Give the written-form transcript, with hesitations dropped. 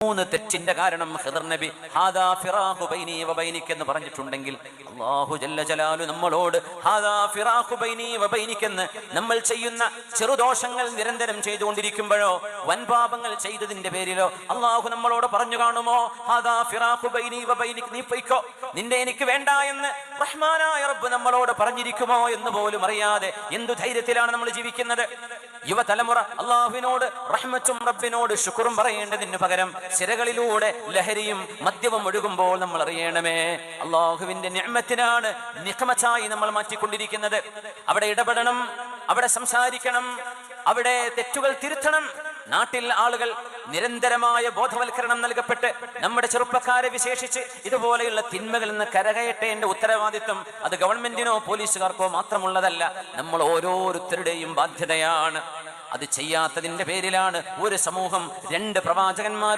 മൂന്ന് തെറ്റിന്റെ കാരണം ഖിദർ നബി ഹാദാ ഫിറാഖു ബൈനി വ ബൈനിക എന്ന് പറഞ്ഞിട്ടുണ്ടെങ്കിൽ അല്ലാഹു ജല്ല ജലാലു നമ്മളോട് ഹാദാ ഫിറാഖു ബൈനി വ ബൈനിക എന്ന് നമ്മൾ ചെയ്യുന്ന ചെറുദോഷങ്ങൾ നിരന്തരം ചെയ്തുകൊണ്ടിരിക്കുമ്പോഴോ വൻപാപങ്ങൾ ചെയ്തതിന്റെ പേരിലോ അല്ലാഹു നമ്മളോട് പറഞ്ഞു കാണുമോ ഹാദാ ഫിറാഖു ബൈനി വ ബൈനിക, നീ പൊയ്ക്കോ, നിന്നെ എനിക്ക് വേണ്ട എന്ന് റഹ്മാനായ റബ്ബ് നമ്മളോട് പറഞ്ഞിരിക്കുമോ എന്ന് പോലും അറിയാതെ എന്തു ധൈര്യത്തിലാണ് നമ്മൾ ജീവിക്കുന്നത്? യുവതലമുറ അള്ളാഹുവിനോട് റഹ്മത്തും റബ്ബിനോട് ശുക്റും പറയേണ്ടതിന് പകരം സിരകളിലൂടെ ലഹരിയും മദ്യവും ഒഴുകുമ്പോൾ നമ്മൾ അറിയണമേ അള്ളാഹുവിന്റെ നിഅമത്തിനാണ് നിഖമത്തായി നമ്മൾ മാറ്റിക്കൊണ്ടിരിക്കുന്നത്. അവിടെ ഇടപെടണം, അവിടെ സംസാരിക്കണം, അവിടെ തെറ്റുകൾ തിരുത്തണം. നാട്ടിൽ ആളുകൾ നിരന്തരമായ ബോധവൽക്കരണം നൽകപ്പെട്ട് നമ്മുടെ ചെറുപ്പക്കാരെ വിശേഷിച്ച് ഇതുപോലെയുള്ള തിന്മകളിൽ നിന്ന് കരകയറ്റേണ്ട ഉത്തരവാദിത്വം അത് ഗവൺമെന്റിനോ പോലീസുകാർക്കോ മാത്രമുള്ളതല്ല, നമ്മൾ ഓരോരുത്തരുടെയും ബാധ്യതയാണ്. അത് ചെയ്യാത്തതിന്റെ പേരിലാണ് ഒരു സമൂഹം രണ്ട് പ്രവാചകന്മാർ